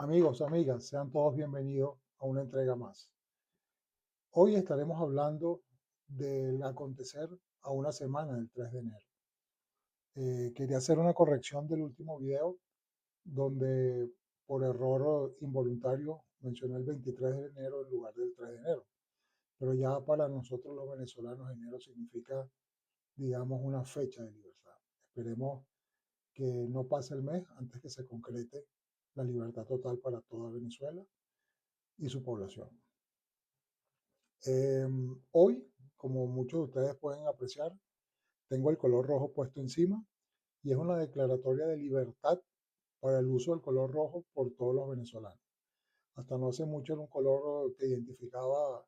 Amigos, amigas, sean todos bienvenidos a una entrega más. Hoy estaremos hablando del acontecer a una semana del 3 de enero. Quería hacer una corrección del último video donde por error involuntario mencioné el 23 de enero en lugar del 3 de enero. Pero ya para nosotros los venezolanos enero significa, digamos, una fecha de libertad. Esperemos que no pase el mes antes que se concrete la libertad total para toda Venezuela y su población. Hoy, como muchos de ustedes pueden apreciar, tengo el color rojo puesto encima y es una declaratoria de libertad para el uso del color rojo por todos los venezolanos. Hasta no hace mucho era un color que identificaba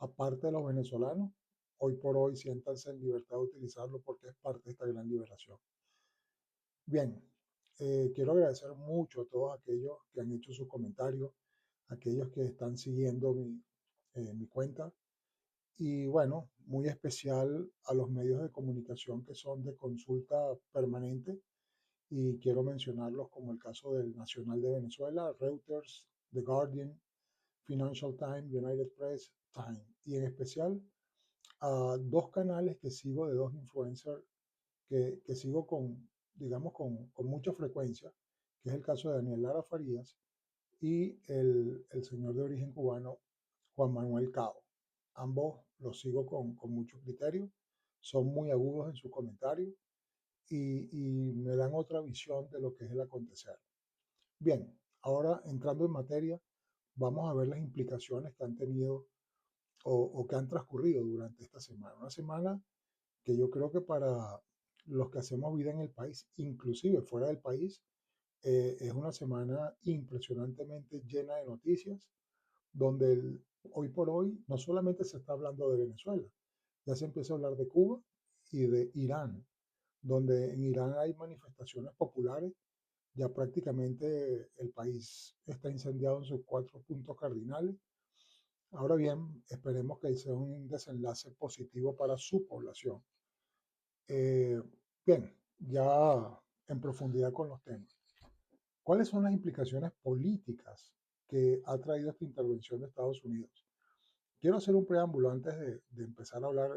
a parte de los venezolanos. Hoy por hoy siéntanse en libertad de utilizarlo porque es parte de esta gran liberación. Bien, quiero agradecer mucho a todos aquellos que han hecho sus comentarios, aquellos que están siguiendo mi cuenta. Y bueno, muy especial a los medios de comunicación que son de consulta permanente y quiero mencionarlos como el caso del Nacional de Venezuela, Reuters, The Guardian, Financial Times, United Press, Time y en especial a dos canales que sigo de dos influencers que sigo con, digamos, con mucha frecuencia, que es el caso de Daniel Lara Farías y el señor de origen cubano Juan Manuel Cao. Ambos los sigo con mucho criterio, son muy agudos en su comentario y me dan otra visión de lo que es el acontecer. Bien, ahora entrando en materia, vamos a ver las implicaciones que han tenido o que han transcurrido durante esta semana. Una semana que yo creo que para los que hacemos vida en el país, inclusive fuera del país, es una semana impresionantemente llena de noticias donde hoy por hoy no solamente se está hablando de Venezuela, ya se empieza a hablar de Cuba y de Irán, donde en Irán hay manifestaciones populares, ya prácticamente el país está incendiado en sus cuatro puntos cardinales. Ahora bien, esperemos que sea un desenlace positivo para su población. Eh, bien, ya en profundidad con los temas. ¿Cuáles son las implicaciones políticas que ha traído esta intervención de Estados Unidos? Quiero hacer un preámbulo antes de empezar a hablar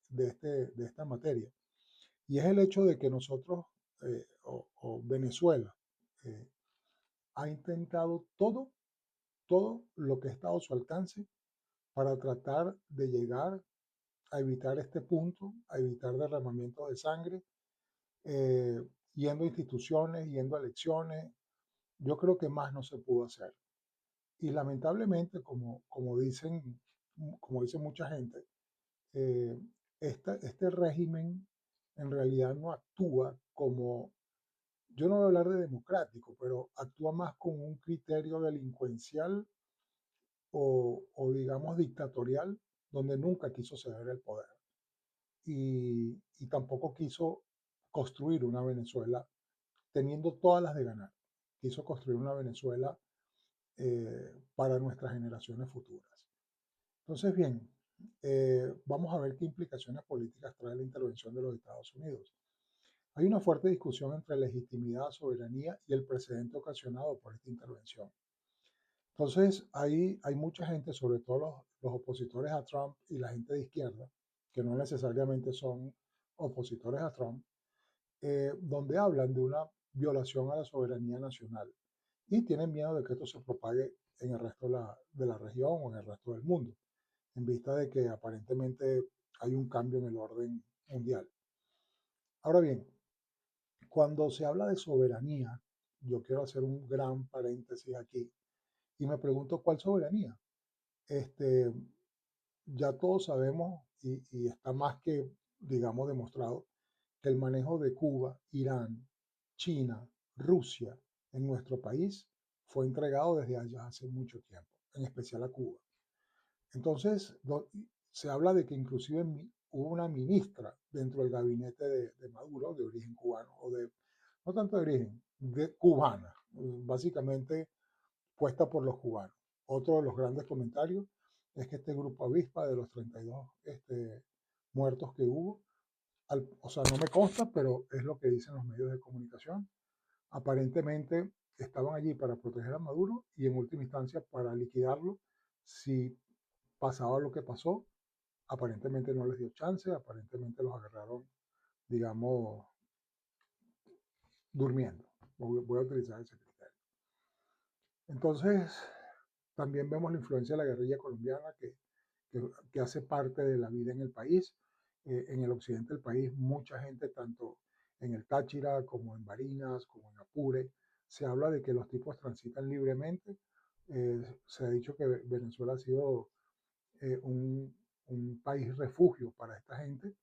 de esta materia. Y es el hecho de que nosotros, o Venezuela, eh, ha intentado todo lo que está a su alcance para tratar de llegar a evitar este punto, a evitar derramamiento de sangre, eh, yendo a instituciones, yendo a elecciones. Yo creo que más no se pudo hacer. Y lamentablemente, como dice mucha gente, eh, este régimen en realidad no actúa como, yo no voy a hablar de democrático, pero actúa más con un criterio delincuencial digamos dictatorial, donde nunca quiso ceder el poder y tampoco quiso construir una Venezuela teniendo todas las de ganar. Quiso construir una Venezuela para nuestras generaciones futuras. Entonces, bien, vamos a ver qué implicaciones políticas trae la intervención de los Estados Unidos. Hay una fuerte discusión entre legitimidad, soberanía y el precedente ocasionado por esta intervención. Entonces, hay mucha gente, sobre todo los opositores a Trump y la gente de izquierda, que no necesariamente son opositores a Trump, donde hablan de una violación a la soberanía nacional y tienen miedo de que esto se propague en el resto de la región o en el resto del mundo, en vista de que aparentemente hay un cambio en el orden mundial. Ahora bien, cuando se habla de soberanía, yo quiero hacer un gran paréntesis aquí y me pregunto cuál soberanía. Este, ya todos sabemos y está más que, digamos, demostrado que el manejo de Cuba, Irán, China, Rusia en nuestro país fue entregado desde allá hace mucho tiempo, en especial a Cuba. Entonces, se habla de que inclusive hubo una ministra dentro del gabinete de Maduro de origen cubano, no tanto de origen, de cubana, básicamente puesta por los cubanos. Otro de los grandes comentarios es que este grupo avispa de los 32 muertos que hubo, o sea, no me consta, pero es lo que dicen los medios de comunicación, aparentemente estaban allí para proteger a Maduro y en última instancia para liquidarlo si pasaba lo que pasó. Aparentemente no les dio chance, aparentemente los agarraron, digamos, durmiendo. Voy a utilizar ese criterio. Entonces, también vemos la influencia de la guerrilla colombiana que hace parte de la vida en el país. En el occidente del país, mucha gente, tanto en el Táchira como en Barinas, como en Apure, se habla de que los tipos transitan libremente. Se ha dicho que Venezuela ha sido un país refugio para esta gente.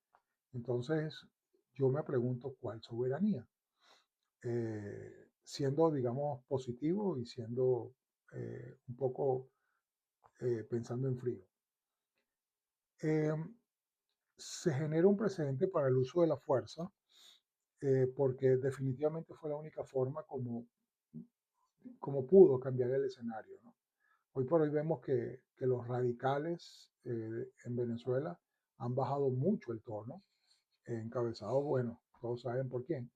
Entonces, yo me pregunto cuál soberanía. Siendo, digamos, positivo y siendo un poco pensando en frío. Eh, Se genera un precedente para el uso de la fuerza porque definitivamente fue la única forma como pudo cambiar el escenario, ¿no? Hoy por hoy vemos que los radicales en Venezuela han bajado mucho el tono, encabezados, bueno, todos saben por quién.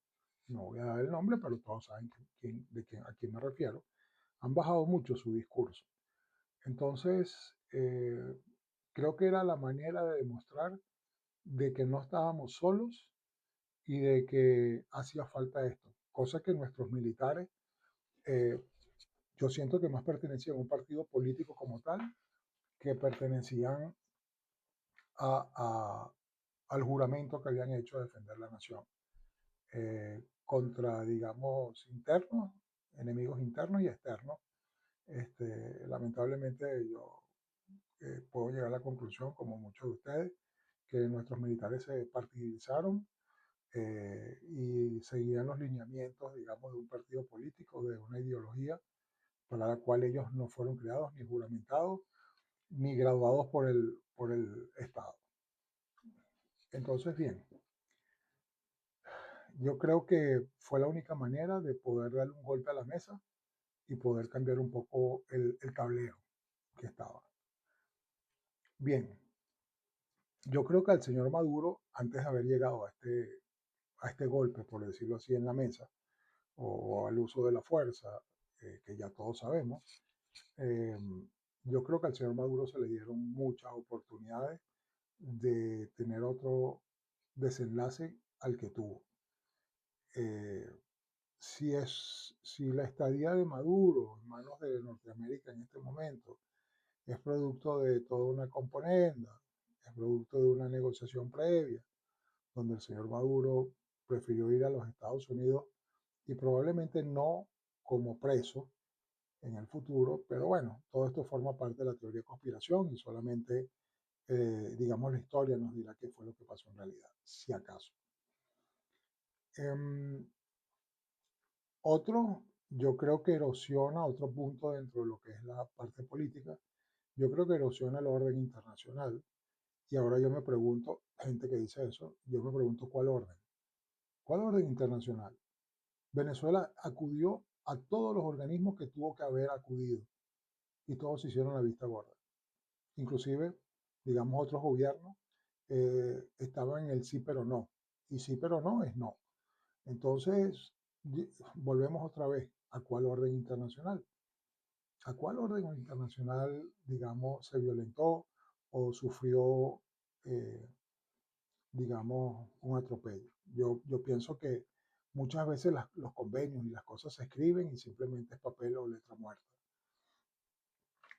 No voy a dar el nombre, pero todos saben a quién me refiero. Han bajado mucho su discurso. Entonces, creo que era la manera de demostrar de que no estábamos solos y de que hacía falta esto. Cosa que nuestros militares, eh, yo siento que más pertenecían a un partido político como tal, que pertenecían a, al juramento que habían hecho de defender la nación contra, digamos, internos, enemigos internos y externos. Lamentablemente yo puedo llegar a la conclusión, como muchos de ustedes, que nuestros militares se partidizaron y seguían los lineamientos, digamos, de un partido político, de una ideología para la cual ellos no fueron creados, ni juramentados, ni graduados por el Estado. Entonces, bien, yo creo que fue la única manera de poder darle un golpe a la mesa y poder cambiar un poco el tablero que estaba. Bien, yo creo que al señor Maduro, antes de haber llegado a este golpe, por decirlo así, en la mesa, o al uso de la fuerza, que ya todos sabemos, eh, yo creo que al señor Maduro se le dieron muchas oportunidades de tener otro desenlace al que tuvo. Eh, si la estadía de Maduro en manos de Norteamérica en este momento es producto de toda una componenda, es producto de una negociación previa, donde el señor Maduro prefirió ir a los Estados Unidos y probablemente no como preso en el futuro, pero bueno, todo esto forma parte de la teoría de conspiración y solamente, digamos, la historia nos dirá qué fue lo que pasó en realidad, si acaso. Em, yo creo que erosiona otro punto dentro de lo que es la parte política, yo creo que erosiona el orden internacional. Y ahora yo me pregunto, gente que dice eso, yo me pregunto cuál orden. ¿Cuál orden internacional? Venezuela acudió a todos los organismos que tuvo que haber acudido y todos hicieron la vista gorda. Inclusive, digamos, otros gobiernos estaban en el sí pero no. Y sí pero no es no. Entonces, volvemos otra vez. ¿A cuál orden internacional? ¿A cuál orden internacional, digamos, se violentó o sufrió, eh, digamos, un atropello? Yo pienso que muchas veces los convenios y las cosas se escriben y simplemente es papel o letra muerta.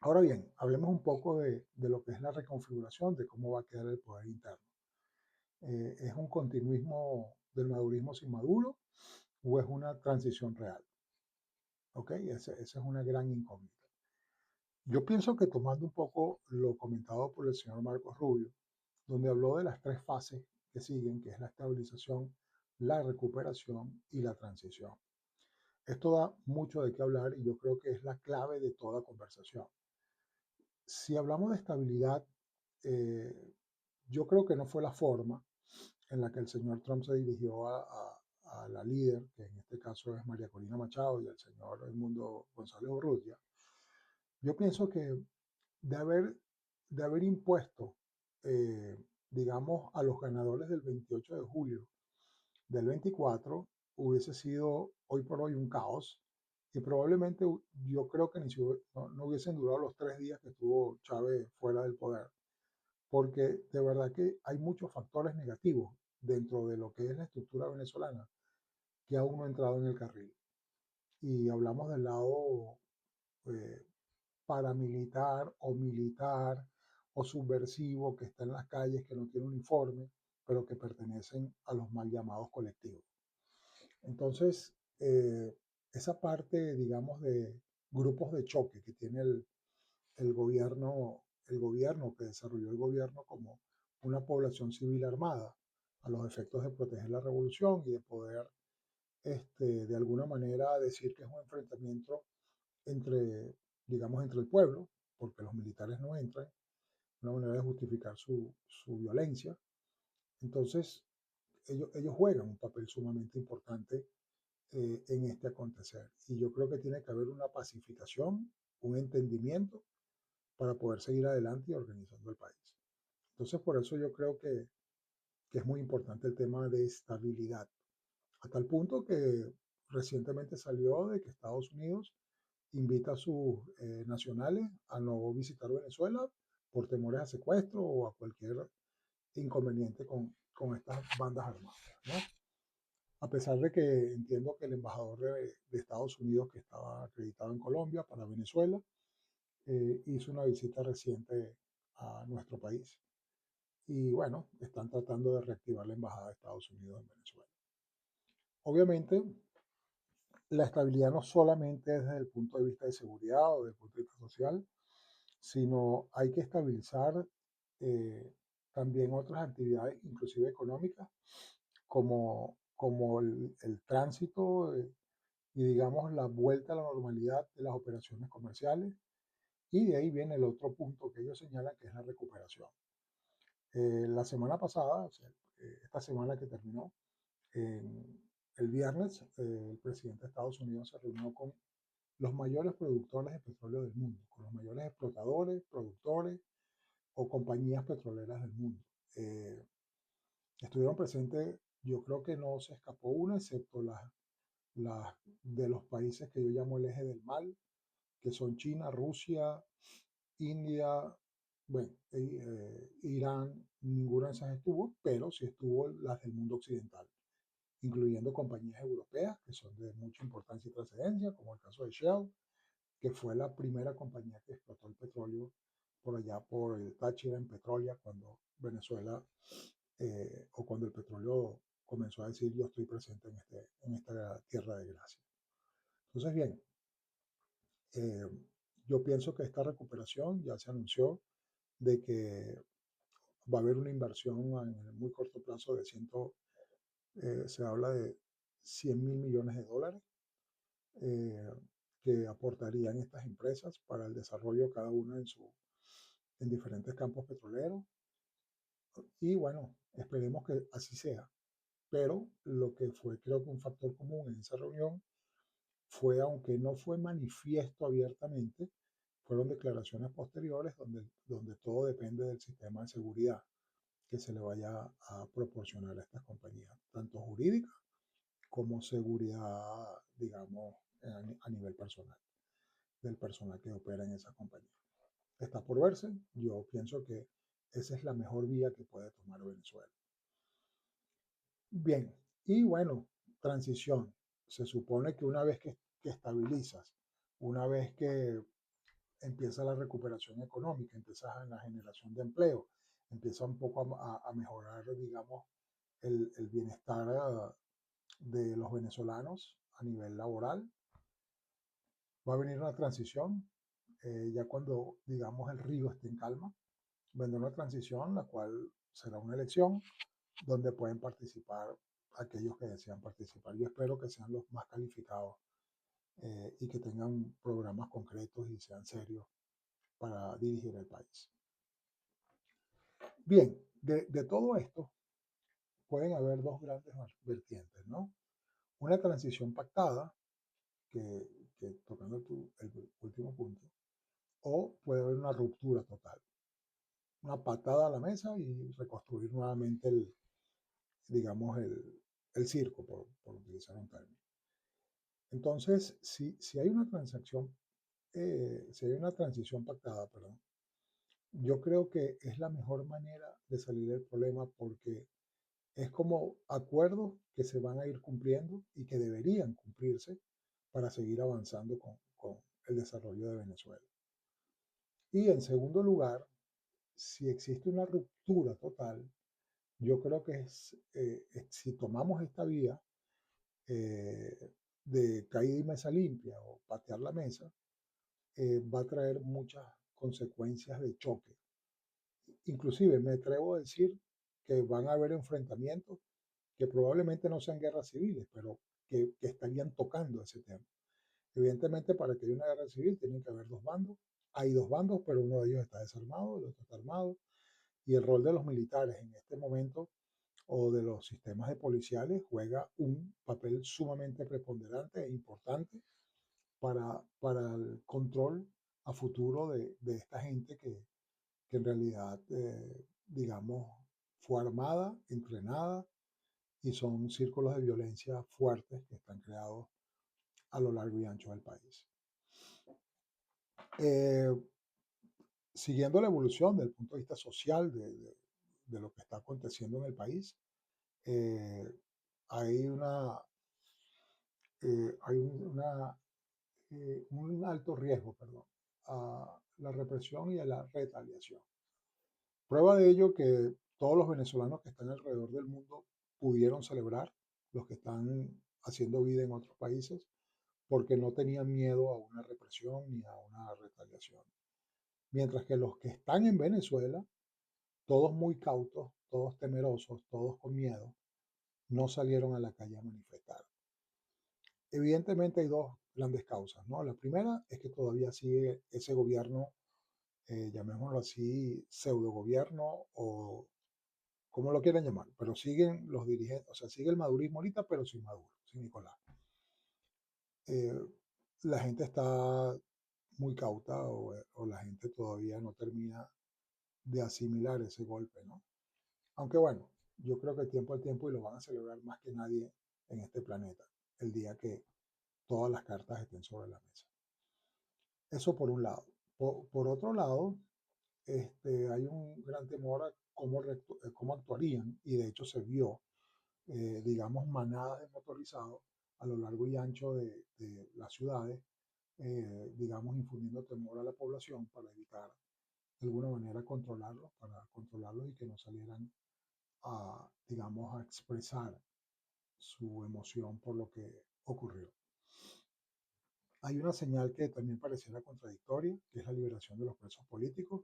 Ahora bien, hablemos un poco de lo que es la reconfiguración, de cómo va a quedar el poder interno. ¿Es un continuismo del madurismo sin Maduro o es una transición real? ¿Ok? Esa es una gran incógnita. Yo pienso que tomando un poco lo comentado por el señor Marcos Rubio, donde habló de las tres fases que siguen, que es la estabilización, la recuperación y la transición. Esto da mucho de qué hablar y yo creo que es la clave de toda conversación. Si hablamos de estabilidad, eh, yo creo que no fue la forma en la que el señor Trump se dirigió a la líder, que en este caso es María Corina Machado, y al señor Edmundo González Urrutia. Yo pienso que de haber, de haber impuesto, eh, digamos, a los ganadores del 28 de julio del 24, hubiese sido hoy por hoy un caos Y probablemente yo creo que no hubiesen durado los 3 días que estuvo Chávez fuera del poder, porque de verdad que hay muchos factores negativos dentro de lo que es la estructura venezolana que aún no ha entrado en el carril. Y hablamos del lado eh, paramilitar o militar o subversivo que está en las calles, que no tiene uniforme, pero que pertenecen a los mal llamados colectivos. Entonces, esa parte, digamos, de grupos de choque que tiene el gobierno que desarrolló el gobierno como una población civil armada a los efectos de proteger la revolución y de poder, de alguna manera, decir que es un enfrentamiento entre, digamos, entre el pueblo, porque los militares no entran, una manera de justificar su violencia. Entonces, ellos juegan un papel sumamente importante en este acontecer. Y yo creo que tiene que haber una pacificación, un entendimiento para poder seguir adelante y organizando el país. Entonces, por eso yo creo que es muy importante el tema de estabilidad, a tal punto que recientemente salió de que Estados Unidos invita a sus nacionales a no visitar Venezuela por temores a secuestro o a cualquier inconveniente con estas bandas armadas, ¿no? A pesar de que entiendo que el embajador de Estados Unidos que estaba acreditado en Colombia para Venezuela hizo una visita reciente a nuestro país. Y bueno, están tratando de reactivar la embajada de Estados Unidos en Venezuela. Obviamente, la estabilidad no solamente es desde el punto de vista de seguridad o desde el punto de vista social, sino hay que estabilizar eh, también otras actividades, inclusive económicas, como el tránsito y digamos la vuelta a la normalidad de las operaciones comerciales. Y de ahí viene el otro punto que ellos señalan, que es la recuperación. La semana pasada, o sea, esta semana que terminó, el viernes, el presidente de Estados Unidos se reunió con los mayores productores de petróleo del mundo, con los mayores explotadores, productores o compañías petroleras del mundo. Eh, Estuvieron presentes, yo creo que no se escapó una, excepto las de los países que yo llamo el eje del mal, que son China, Rusia, India, bueno, Irán, ninguna de esas estuvo, pero sí estuvo las del mundo occidental, incluyendo compañías europeas que son de mucha importancia y trascendencia, como el caso de Shell, que fue la primera compañía que explotó el petróleo por allá por el Táchira en Petrolia, cuando Venezuela o cuando el petróleo comenzó a decir yo estoy presente en esta tierra de gracia. Entonces, bien, eh, yo pienso que esta recuperación ya se anunció de que va a haber una inversión en el muy corto plazo de se habla de 100.000 millones de dólares eh, que aportarían estas empresas para el desarrollo cada una en diferentes campos petroleros. Y bueno, esperemos que así sea. Pero lo que fue, creo que un factor común en esa reunión fue, aunque no fue manifiesto abiertamente, fueron declaraciones posteriores donde todo depende del sistema de seguridad que se le vaya a proporcionar a estas compañías, tanto jurídica como seguridad, digamos, a nivel personal, del personal que opera en esa compañía. Está por verse, yo pienso que esa es la mejor vía que puede tomar Venezuela. Bien, y bueno, transición. Se supone que una vez que estabilizas, una vez que empieza la recuperación económica, empieza la generación de empleo, empieza un poco a mejorar, digamos, el bienestar de los venezolanos a nivel laboral. Va a venir una transición, ya cuando, digamos, el río esté en calma, vendrá una transición, la cual será una elección donde pueden participar aquellos que desean participar. Yo espero que sean los más calificados y que tengan programas concretos y sean serios para dirigir el país. Bien, de todo esto pueden haber dos grandes vertientes, ¿no? Una transición pactada, que, tocando el último punto, o puede haber una ruptura total, una patada a la mesa y reconstruir nuevamente digamos, el circo, por utilizar un término. Entonces, si hay una transacción, si hay una transición pactada, perdón, yo creo que es la mejor manera de salir del problema porque es como acuerdos que se van a ir cumpliendo y que deberían cumplirse para seguir avanzando con el desarrollo de Venezuela. Y en segundo lugar, si existe una ruptura total, yo creo que si tomamos esta vía de caída y mesa limpia o patear la mesa, va a traer muchas consecuencias de choque. Inclusive me atrevo a decir que van a haber enfrentamientos que probablemente no sean guerras civiles, pero que estarían tocando ese tema. Evidentemente, para que haya una guerra civil tienen que haber dos bandos. Hay dos bandos, pero uno de ellos está desarmado, el otro está armado. Y el rol de los militares en este momento o de los sistemas de policiales juega un papel sumamente preponderante e importante para el control a futuro de esta gente que en realidad, digamos, fue armada, entrenada y son círculos de violencia fuertes que están creados a lo largo y ancho del país. Eh, Siguiendo la evolución desde el punto de vista social de lo que está aconteciendo en el país, eh, hay un alto riesgo, perdón, a la represión y a la retaliación. Prueba de ello que todos los venezolanos que están alrededor del mundo pudieron celebrar, los que están haciendo vida en otros países, porque no tenían miedo a una represión ni a una retaliación. Mientras que los que están en Venezuela, todos muy cautos, todos temerosos, todos con miedo, no salieron a la calle a manifestar. Evidentemente hay dos grandes causas, ¿no? La primera es que todavía sigue ese gobierno, llamémoslo así, pseudo gobierno o como lo quieran llamar, pero siguen los dirigentes, o sea, sigue el madurismo ahorita, pero sin Maduro, sin Nicolás. Eh, la gente está muy cauta o la gente todavía no termina de asimilar ese golpe, ¿no? Aunque bueno, yo creo que tiempo al tiempo y lo van a celebrar más que nadie en este planeta, el día que todas las cartas estén sobre la mesa. Eso por un lado. Por otro lado, hay un gran temor a cómo actuarían, y de hecho se vio, digamos, manadas de motorizados a lo largo y ancho de las ciudades, digamos, infundiendo temor a la población para evitar de alguna manera controlarlos, para controlarlos y que no salieran a, digamos, a expresar su emoción por lo que ocurrió. Hay una señal que también pareciera contradictoria, que es la liberación de los presos políticos.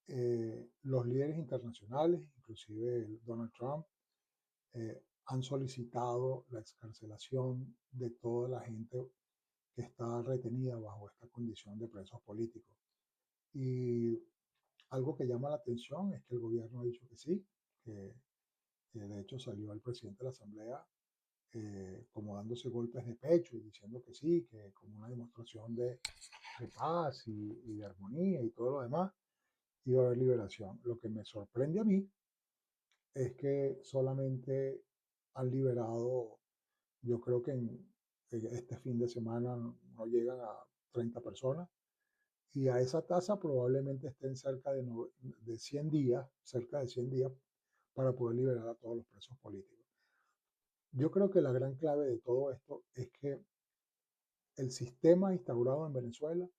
Los líderes internacionales, inclusive Donald Trump, han solicitado la excarcelación de toda la gente que está retenida bajo esta condición de presos políticos. Y algo que llama la atención es que el gobierno ha dicho que sí, que de hecho salió el presidente de la Asamblea como dándose golpes de pecho y diciendo que sí, que como una demostración de paz y de armonía y todo lo demás, iba a haber liberación. Lo que me sorprende a mí es que solamente han liberado, yo creo que en este fin de semana no llegan a 30 personas y a esa tasa probablemente estén cerca de 100 días, cerca de 100 días para poder liberar a todos los presos políticos. Yo creo que la gran clave de todo esto es que el sistema instaurado en Venezuela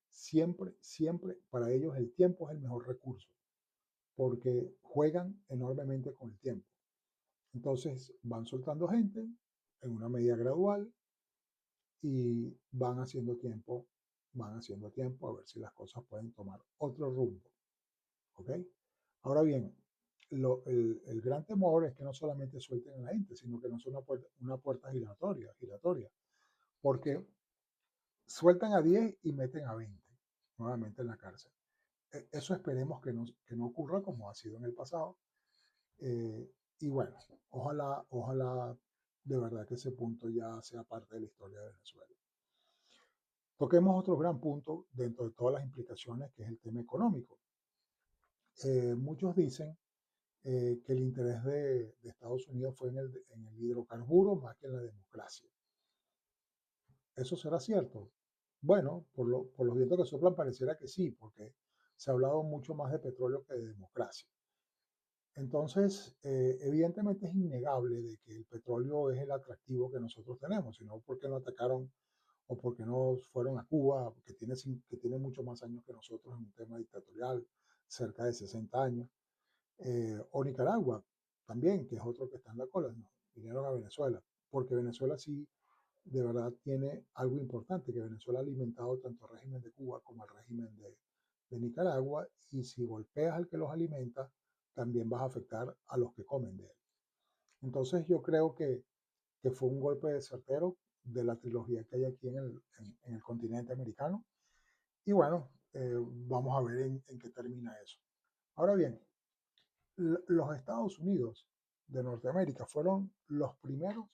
siempre, siempre, para ellos el tiempo es el mejor recurso, porque juegan enormemente con el tiempo. Entonces van soltando gente en una medida gradual y van haciendo tiempo a ver si las cosas pueden tomar otro rumbo. ¿Ok? Ahora bien, el gran temor es que no solamente suelten a la gente, sino que no sea una puerta giratoria, porque sueltan a 10 y meten a 20 nuevamente en la cárcel. Eso esperemos que no ocurra como ha sido en el pasado. Y bueno, ojalá de verdad que ese punto ya sea parte de la historia de Venezuela. Toquemos otro gran punto dentro de todas las implicaciones, que es el tema económico. Muchos dicen que el interés de Estados Unidos fue en el hidrocarburo más que en la democracia. ¿Eso será cierto? Bueno, por los vientos que soplan pareciera que sí, porque se ha hablado mucho más de petróleo que de democracia. Entonces, evidentemente es innegable de que el petróleo es el atractivo que nosotros tenemos, sino porque no atacaron o porque no fueron a Cuba, que tiene muchos más años que nosotros en un tema dictatorial, cerca de 60 años, o Nicaragua también, que es otro que está en la cola, ¿no? Vinieron a Venezuela, porque Venezuela sí de verdad tiene algo importante, que Venezuela ha alimentado tanto al régimen de Cuba como al régimen de Nicaragua, y si golpeas al que los alimenta, también vas a afectar a los que comen de él. Entonces yo creo que fue un golpe de certero de la trilogía que hay aquí en el continente americano. Y bueno, vamos a ver en qué termina eso. Ahora bien, los Estados Unidos de Norteamérica fueron los primeros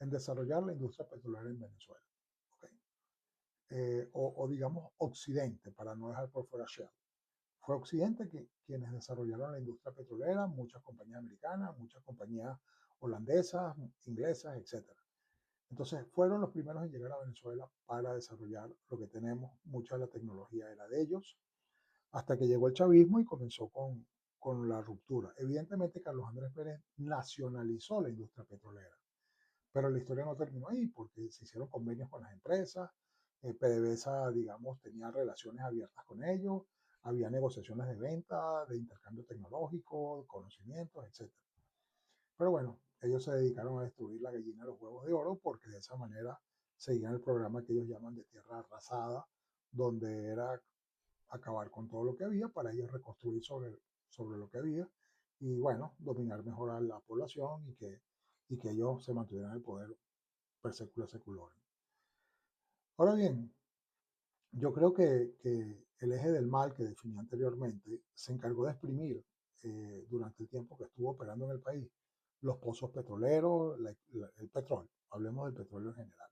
en desarrollar la industria petrolera en Venezuela. ¿Ok? O digamos Occidente, para no dejar por fuera Shell. Fue Occidente quienes desarrollaron la industria petrolera, muchas compañías americanas, muchas compañías holandesas, inglesas, etcétera. Entonces fueron los primeros en llegar a Venezuela para desarrollar lo que tenemos. Mucha de la tecnología era de ellos, hasta que llegó el chavismo y comenzó con la ruptura. Evidentemente Carlos Andrés Pérez nacionalizó la industria petrolera, pero la historia no terminó ahí porque se hicieron convenios con las empresas, PDVSA, digamos, tenía relaciones abiertas con ellos, había negociaciones de venta, de intercambio tecnológico, conocimientos, etcétera. Pero bueno, ellos se dedicaron a destruir la gallina de los huevos de oro porque de esa manera seguían el programa que ellos llaman de tierra arrasada, donde era acabar con todo lo que había para ellos reconstruir sobre lo que había y bueno, dominar mejor a la población y que ellos se mantuvieran en el poder per secula seculorum. Ahora bien, yo creo que el eje del mal que definí anteriormente se encargó de exprimir durante el tiempo que estuvo operando en el país los pozos petroleros, el petróleo. Hablemos del petróleo en general.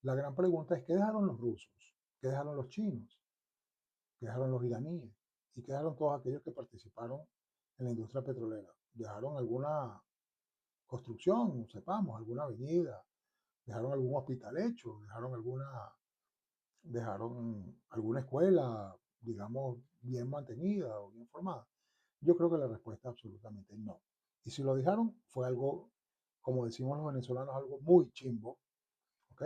La gran pregunta es, ¿qué dejaron los rusos? ¿Qué dejaron los chinos? ¿Qué dejaron los iraníes? ¿Y qué dejaron todos aquellos que participaron en la industria petrolera? ¿Dejaron alguna construcción, sepamos, alguna avenida? ¿Dejaron algún hospital hecho? ¿Dejaron alguna escuela, digamos, bien mantenida o bien formada? Yo creo que la respuesta es absolutamente no. Y si lo dejaron, fue algo, como decimos los venezolanos, algo muy chimbo, ¿ok?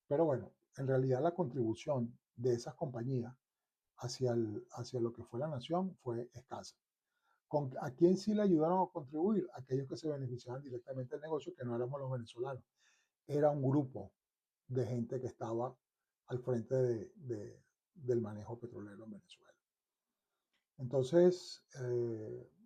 Pero bueno, en realidad la contribución de esas compañías hacia lo que fue la nación fue escasa. ¿A quién sí le ayudaron a contribuir? Aquellos que se beneficiaban directamente del negocio, que no éramos los venezolanos. Era un grupo de gente que estaba al frente del manejo petrolero en Venezuela. Entonces,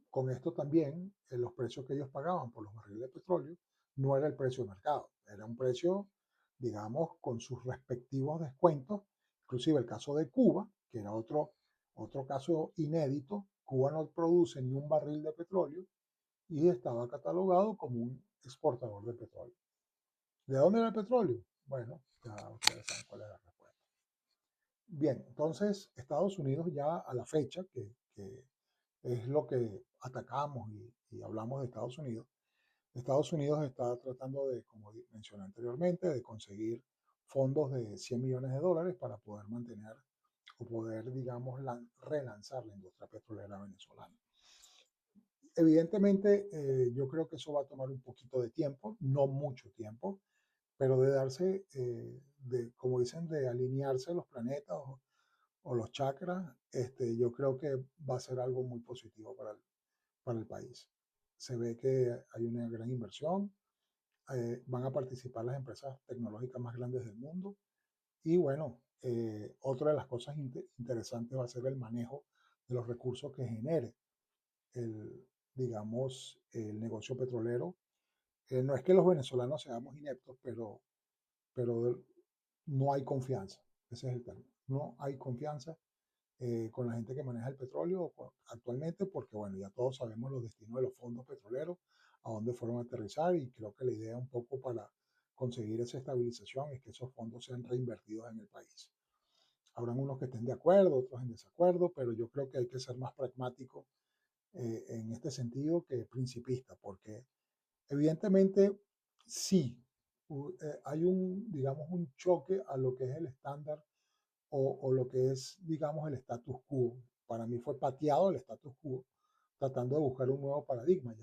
con esto también, los precios que ellos pagaban por los barriles de petróleo no era el precio de mercado, era un precio, digamos, con sus respectivos descuentos. Inclusive el caso de Cuba, que era otro caso inédito. Cuba no produce ni un barril de petróleo y estaba catalogado como un exportador de petróleo. ¿De dónde era el petróleo? Bueno, ya ustedes saben cuál es la respuesta. Bien, entonces Estados Unidos ya a la fecha, que es lo que atacamos y hablamos de Estados Unidos está tratando de, como mencioné anteriormente, de conseguir fondos de 100 millones de dólares para poder mantener o poder, digamos, relanzar la industria petrolera venezolana. Evidentemente, yo creo que eso va a tomar un poquito de tiempo, no mucho tiempo, pero de darse, como dicen, de alinearse los planetas o los chakras, yo creo que va a ser algo muy positivo para el país. Se ve que hay una gran inversión, van a participar las empresas tecnológicas más grandes del mundo y bueno, otra de las cosas interesantes va a ser el manejo de los recursos que genere el, digamos, el negocio petrolero. No es que los venezolanos seamos ineptos, pero no hay confianza. Ese es el tema. No hay confianza con la gente que maneja el petróleo actualmente, porque bueno, ya todos sabemos los destinos de los fondos petroleros, a dónde fueron a aterrizar, y creo que la idea un poco para conseguir esa estabilización es que esos fondos sean reinvertidos en el país. Habrán unos que estén de acuerdo, otros en desacuerdo, pero yo creo que hay que ser más pragmático en este sentido que principista, porque evidentemente sí, hay digamos, un choque a lo que es el estándar o lo que es, digamos, el status quo. Para mí fue pateado el status quo, tratando de buscar un nuevo paradigma,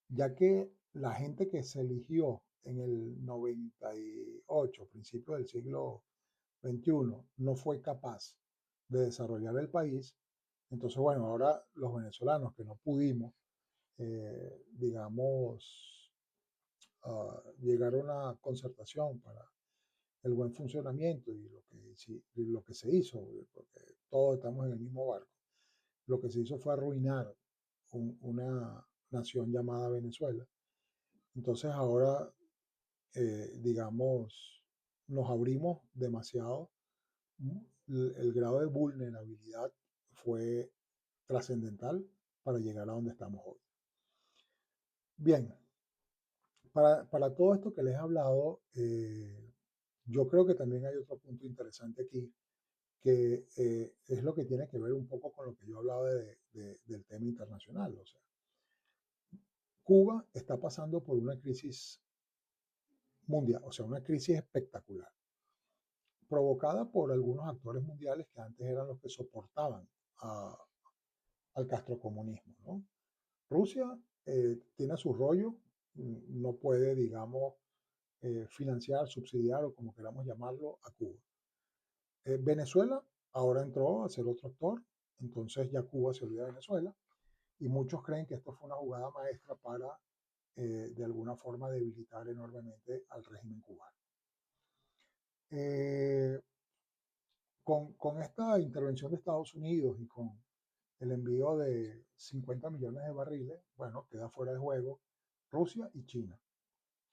ya que la gente que se eligió en el 98, principios del siglo XXI, no fue capaz de desarrollar el país. Entonces, bueno, ahora los venezolanos que no pudimos, digamos, llegar a una concertación para el buen funcionamiento y lo que se hizo, porque todos estamos en el mismo barco, lo que se hizo fue arruinar una nación llamada Venezuela. Entonces ahora, digamos, nos abrimos demasiado. El grado de vulnerabilidad fue trascendental para llegar a donde estamos hoy. Bien, para todo esto que les he hablado, yo creo que también hay otro punto interesante aquí, que es lo que tiene que ver un poco con lo que yo hablaba del tema internacional. O sea, Cuba está pasando por una crisis mundial, o sea, una crisis espectacular, provocada por algunos actores mundiales que antes eran los que soportaban a- al castrocomunismo, ¿no? Rusia tiene su rollo, no puede, digamos, financiar, subsidiar o como queramos llamarlo a Cuba. Venezuela ahora entró a ser otro actor, entonces ya Cuba se olvida de Venezuela y muchos creen que esto fue una jugada maestra para de alguna forma debilitar enormemente al régimen cubano. Eh, con esta intervención de Estados Unidos y con el envío de 50 millones de barriles, bueno, queda fuera de juego Rusia y China.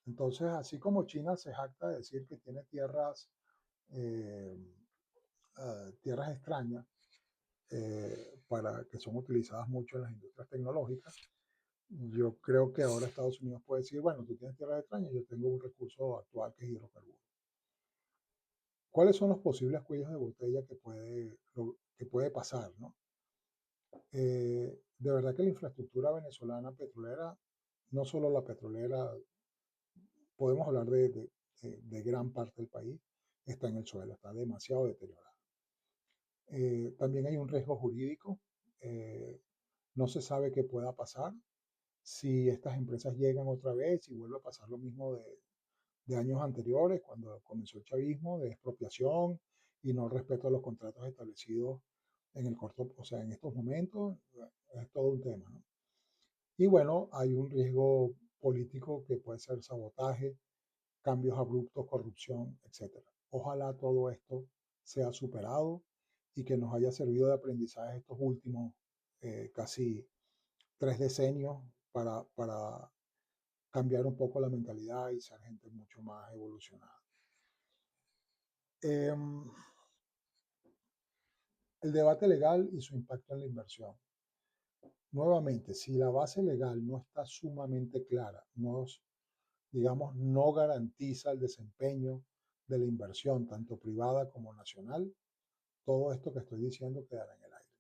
Entonces, así como China se jacta de decir que tiene eh, tierras extrañas para que son utilizadas mucho en las industrias tecnológicas, yo creo que ahora Estados Unidos puede decir, bueno, tú tienes tierras extrañas, yo tengo un recurso actual que es hidrocarburos. ¿Cuáles son los posibles cuellos de botella que puede pasar, ¿no? De verdad que la infraestructura venezolana petrolera, no solo la petrolera, podemos hablar de gran parte del país, está en el suelo, está demasiado deteriorada. También hay un riesgo jurídico. eh, no se sabe qué pueda pasar si estas empresas llegan otra vez y vuelve a pasar lo mismo de años anteriores, cuando comenzó el chavismo, de expropiación y no respeto a los contratos establecidos en el corto, o sea, en estos momentos, es todo un tema, ¿no? Y bueno, hay un riesgo político que puede ser sabotaje, cambios abruptos, corrupción, etcétera. Ojalá todo esto sea superado y que nos haya servido de aprendizaje estos últimos casi 3 decenios para cambiar un poco la mentalidad y ser gente mucho más evolucionada. Em, el debate legal y su impacto en la inversión. Nuevamente, si la base legal no está sumamente clara, digamos, no garantiza el desempeño de la inversión, tanto privada como nacional, todo esto que estoy diciendo quedará en el aire.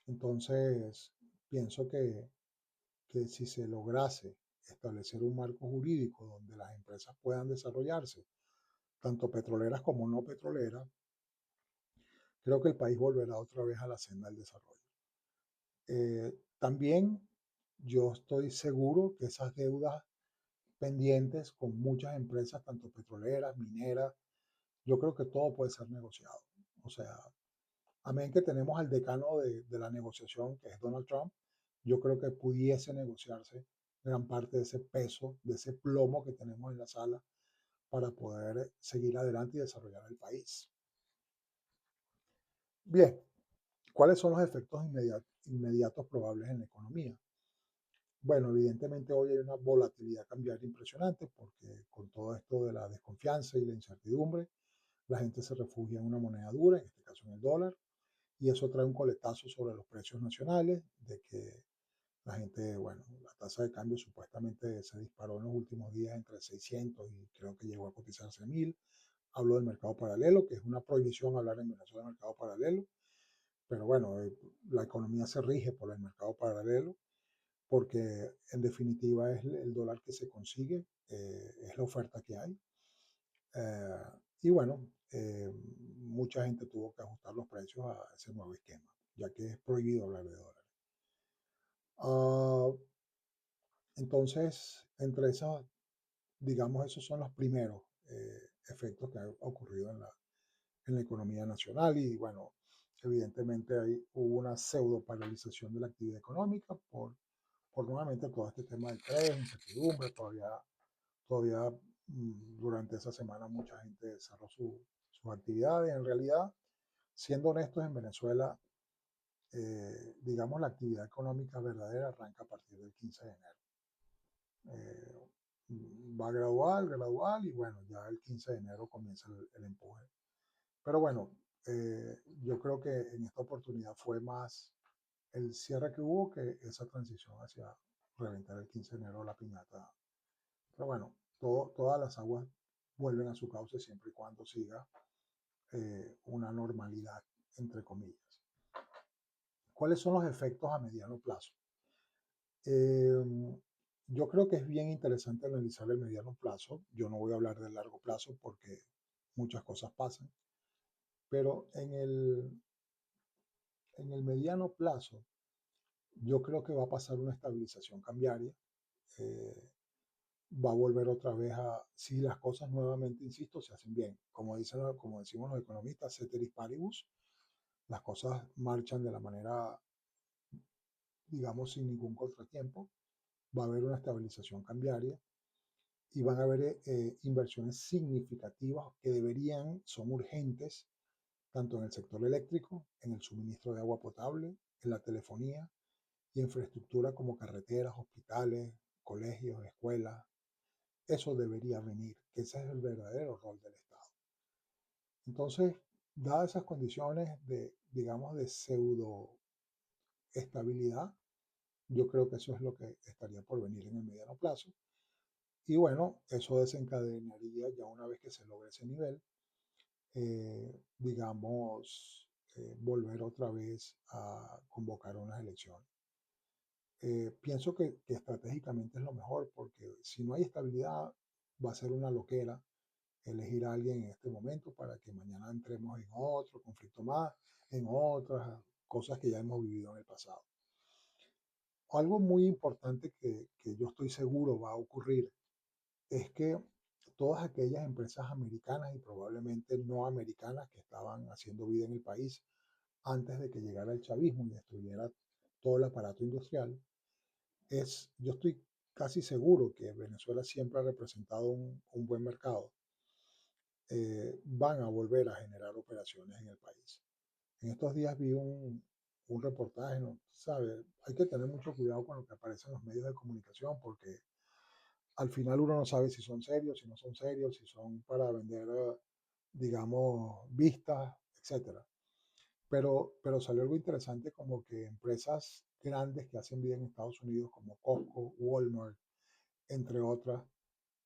Entonces, pienso que si se lograse establecer un marco jurídico donde las empresas puedan desarrollarse, tanto petroleras como no petroleras, creo que el país volverá otra vez a la senda del desarrollo. También yo estoy seguro que esas deudas pendientes con muchas empresas, tanto petroleras, mineras, yo creo que todo puede ser negociado. O sea, amén que tenemos al decano de la negociación, que es Donald Trump, yo creo que pudiese negociarse gran parte de ese peso, de ese plomo que tenemos en la sala para poder seguir adelante y desarrollar el país. Bien, ¿cuáles son los efectos inmediatos probables en la economía? Bueno, evidentemente hoy hay una volatilidad cambiaria impresionante porque con todo esto de la desconfianza y la incertidumbre, la gente se refugia en una moneda dura, en este caso en el dólar, y eso trae un coletazo sobre los precios nacionales, de que la gente, bueno, la tasa de cambio supuestamente se disparó en los últimos días entre 600 y creo que llegó a cotizarse 1000. Hablo del mercado paralelo, que es una prohibición hablar en Venezuela de mercado paralelo, pero bueno, la economía se rige por el mercado paralelo. porque en definitiva es el dólar que se consigue, es la oferta que hay. Eh, y bueno, mucha gente tuvo que ajustar los precios a ese nuevo esquema, ya que es prohibido hablar de dólares. Ah, entonces, entre esas, digamos, esos son los primeros efectos que han ocurrido en la economía nacional y bueno, evidentemente ahí hubo una pseudo paralización de la actividad económica por nuevamente todo este tema del crédito, incertidumbre, todavía durante esa semana mucha gente cerró sus actividades. En realidad, siendo honestos, en Venezuela, digamos, la actividad económica verdadera arranca a partir del 15 de enero. Eh, Va gradual, gradual, y bueno, ya el 15 de enero comienza el empuje. Pero bueno, yo creo que en esta oportunidad fue más el cierre que hubo que esa transición hacia reventar el 15 de enero la piñata. Pero bueno, todas las aguas vuelven a su cauce siempre y cuando siga una normalidad, entre comillas. ¿Cuáles son los efectos a mediano plazo? Eh, yo creo que es bien interesante analizar el mediano plazo. Yo no voy a hablar del largo plazo porque muchas cosas pasan, pero en el mediano plazo yo creo que va a pasar una estabilización cambiaria. eh, Va a volver otra vez a, si las cosas nuevamente, insisto, se hacen bien. Como decimos los economistas, ceteris paribus, las cosas marchan de la manera, digamos, sin ningún contratiempo. Va a haber una estabilización cambiaria y van a haber inversiones significativas que son urgentes, tanto en el sector eléctrico, en el suministro de agua potable, en la telefonía y infraestructura como carreteras, hospitales, colegios, escuelas. Eso debería venir, que ese es el verdadero rol del Estado. Entonces, dadas esas condiciones de, digamos, de pseudo estabilidad, yo creo que eso es lo que estaría por venir en el mediano plazo. Y bueno, eso desencadenaría ya una vez que se logre ese nivel, digamos, volver otra vez a convocar unas elecciones. Pienso que estratégicamente es lo mejor porque si no hay estabilidad va a ser una loquera elegir a alguien en este momento para que mañana entremos en otro conflicto más, en otras cosas que ya hemos vivido en el pasado. Algo muy importante que yo estoy seguro va a ocurrir es que todas aquellas empresas americanas y probablemente no americanas que estaban haciendo vida en el país antes de que llegara el chavismo y destruyera todo el aparato industrial, yo estoy casi seguro que Venezuela siempre ha representado un buen mercado, van a volver a generar operaciones en el país. En estos días vi un reportaje, ¿no? ¿Sabe? Hay que tener mucho cuidado con lo que aparece en los medios de comunicación porque al final uno no sabe si son serios, si no son serios, si son para vender, digamos, vistas, etcétera. Pero salió algo interesante como que empresas grandes que hacen vida en Estados Unidos como Costco, Walmart, entre otras,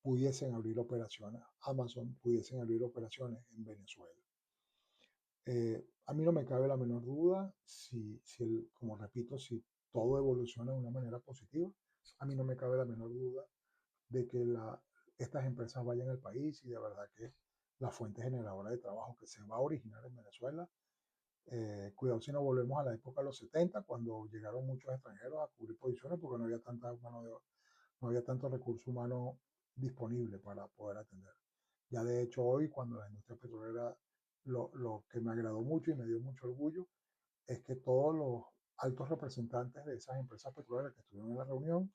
pudiesen abrir operaciones, Amazon pudiesen abrir operaciones en Venezuela. A mí no me cabe la menor duda como repito, si todo evoluciona de una manera positiva, a mí no me cabe la menor duda de que estas empresas vayan al país y de verdad que la fuente generadora de trabajo que se va a originar en Venezuela, cuidado si no volvemos a la época de los 70 cuando llegaron muchos extranjeros a cubrir posiciones porque no había no había tanto recurso humano disponible para poder atender. Ya de hecho hoy, cuando la industria petrolera, lo que me agradó mucho y me dio mucho orgullo es que todos los altos representantes de esas empresas petroleras que estuvieron en la reunión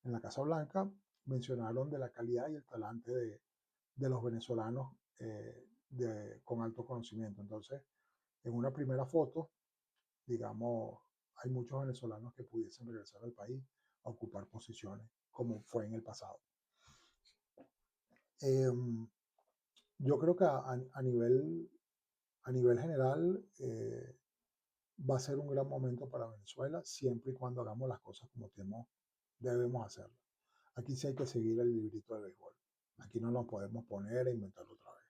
en la Casa Blanca mencionaron de la calidad y el talante de los venezolanos con alto conocimiento. Entonces, en una primera foto, digamos, hay muchos venezolanos que pudiesen regresar al país a ocupar posiciones, como fue en el pasado. Eh, yo creo que a nivel general va a ser un gran momento para Venezuela, siempre y cuando hagamos las cosas como debemos hacerlo. Aquí sí hay que seguir el librito de béisbol. Aquí no nos podemos poner e inventarlo otra vez.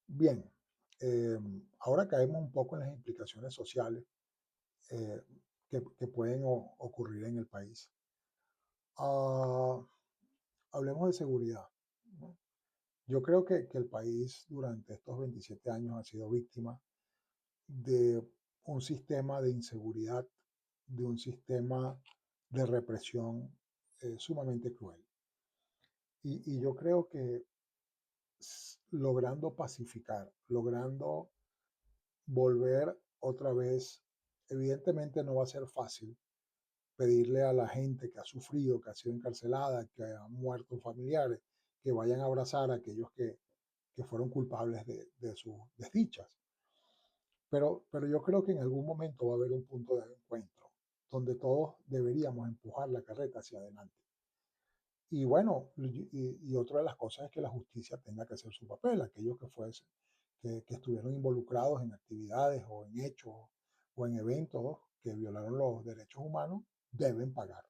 Bien, ahora caemos un poco en las implicaciones sociales, eh, que pueden ocurrir en el país. Ah, hablemos de seguridad, ¿no? Yo creo que el país durante estos 27 años ha sido víctima de un sistema de inseguridad, de un sistema de represión sumamente cruel. Y yo creo que logrando pacificar, logrando volver otra vez, evidentemente no va a ser fácil pedirle a la gente que ha sufrido, que ha sido encarcelada, que han muerto familiares, que vayan a abrazar a aquellos que fueron culpables de sus desdichas. Pero yo creo que en algún momento va a haber un punto de encuentro donde todos deberíamos empujar la carreta hacia adelante. Y bueno, y otra de las cosas es que la justicia tenga que hacer su papel. Aquellos que estuvieron involucrados en actividades o en hechos o en eventos que violaron los derechos humanos deben pagar.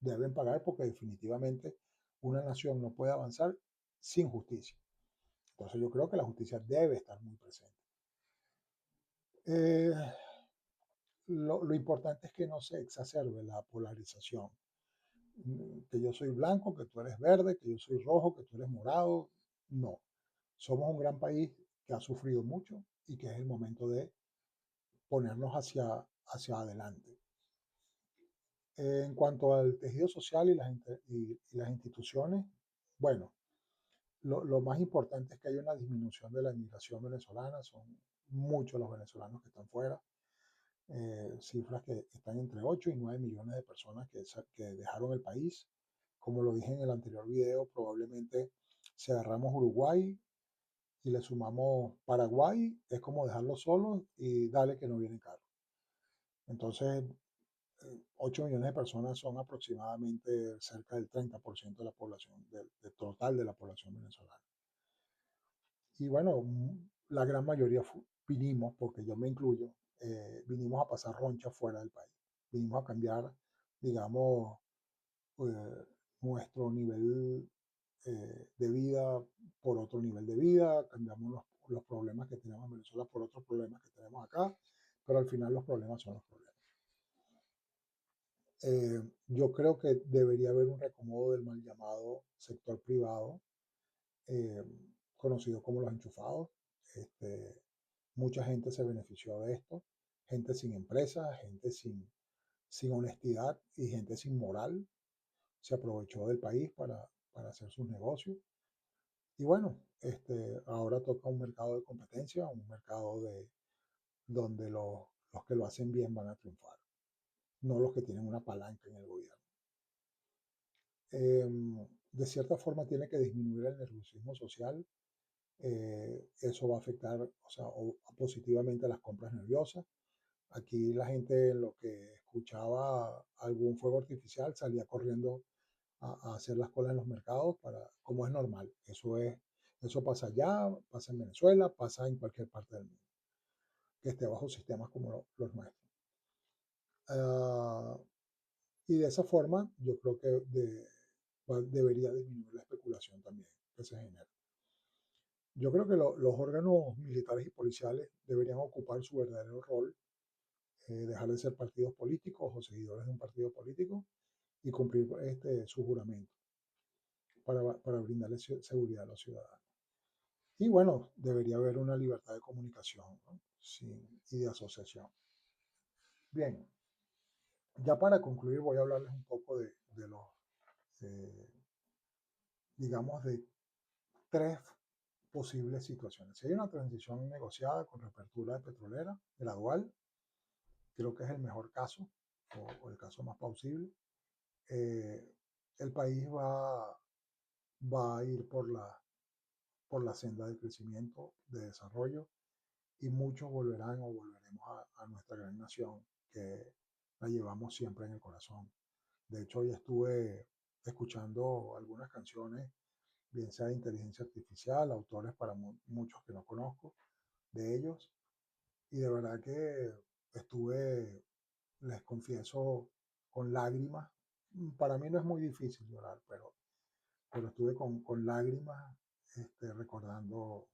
Deben pagar porque definitivamente una nación no puede avanzar sin justicia. Entonces yo creo que la justicia debe estar muy presente. Eh, lo importante es que no se exacerbe la polarización. Que yo soy blanco, que tú eres verde, que yo soy rojo, que tú eres morado. No. Somos un gran país que ha sufrido mucho y que es el momento de ponernos hacia adelante. En cuanto al tejido social y las instituciones, bueno, lo más importante es que hay una disminución de la inmigración venezolana. Son muchos los venezolanos que están fuera. Cifras que están entre 8 y 9 millones de personas que dejaron el país. Como lo dije en el anterior video, probablemente si agarramos Uruguay y le sumamos Paraguay, es como dejarlo solo y dale que no viene caro. Entonces, 8 millones de personas son aproximadamente cerca del 30% de la población, del total de la población venezolana. Y bueno, la gran mayoría vinimos, porque yo me incluyo, vinimos a pasar roncha fuera del país. Vinimos a cambiar, digamos, nuestro nivel de vida por otro nivel de vida, cambiamos los problemas que tenemos en Venezuela por otros problemas que tenemos acá, pero al final los problemas son los problemas. Yo creo que debería haber un reacomodo del mal llamado sector privado, eh, conocido como los enchufados. Este, mucha gente se benefició de esto, gente sin empresa, gente sin honestidad y gente sin moral se aprovechó del país para hacer sus negocios. Y bueno, ahora toca un mercado de competencia, un mercado donde los que lo hacen bien van a triunfar, no los que tienen una palanca en el gobierno. De cierta forma tiene que disminuir el nerviosismo social. Eso va a afectar, o sea, positivamente a las compras nerviosas. Aquí la gente en lo que escuchaba algún fuego artificial salía corriendo a hacer las colas en los mercados como es normal. Eso pasa allá, pasa en Venezuela, pasa en cualquier parte del mundo que esté bajo sistemas como los nuestros. Uh, y de esa forma yo creo que debería disminuir la especulación también que se genera. Yo creo que los órganos militares y policiales deberían ocupar su verdadero rol, dejar de ser partidos políticos o seguidores de un partido político y cumplir su juramento para brindarle seguridad a los ciudadanos. Y bueno, debería haber una libertad de comunicación, ¿no? Sí, y de asociación. Bien, ya para concluir voy a hablarles un poco de los, eh, digamos, de tres posibles situaciones. Si hay una transición negociada con reapertura de petrolera gradual, creo que es el mejor caso o el caso más plausible. Eh, el país va a ir por la senda de crecimiento, de desarrollo, y muchos volverán o volveremos a nuestra gran nación que la llevamos siempre en el corazón. De hecho, hoy estuve escuchando algunas canciones, bien sea de inteligencia artificial, autores para muchos que no conozco de ellos, y de verdad que estuve, les confieso, con lágrimas. Para mí no es muy difícil llorar, pero estuve con lágrimas recordando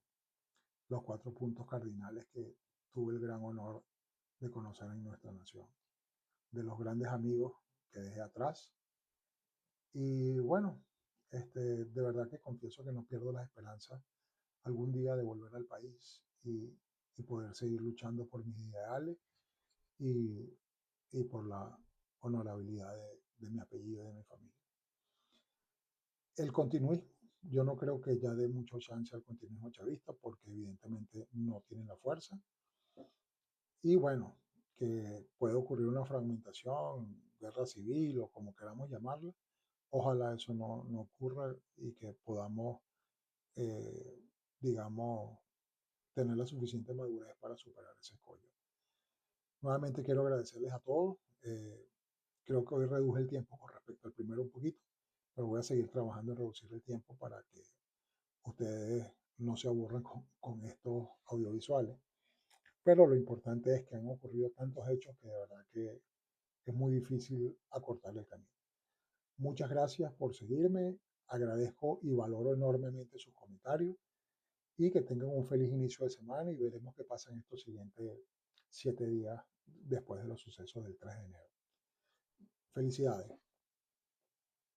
los 4 puntos cardinales que tuve el gran honor de conocer en nuestra nación. de los grandes amigos que dejé atrás. Y bueno, de verdad que confieso que no pierdo la esperanza algún día de volver al país y poder seguir luchando por mis ideales y, y por la honorabilidad de mi apellido y de mi familia. El continuismo, yo no creo que ya dé mucho chance al continuismo chavista porque evidentemente no tienen la fuerza. Y bueno, que puede ocurrir una fragmentación, guerra civil o como queramos llamarla. Ojalá eso no ocurra y que podamos, eh, digamos, tener la suficiente madurez para superar ese escollo. Nuevamente quiero agradecerles a todos. Creo que hoy reduje el tiempo con respecto al primero un poquito, pero voy a seguir trabajando en reducir el tiempo para que ustedes no se aburran con estos audiovisuales. Pero lo importante es que han ocurrido tantos hechos que de verdad que es muy difícil acortar el camino. Muchas gracias por seguirme, agradezco y valoro enormemente sus comentarios y que tengan un feliz inicio de semana y veremos qué pasa en estos siguientes 7 días después de los sucesos del 3 de enero. Felicidades.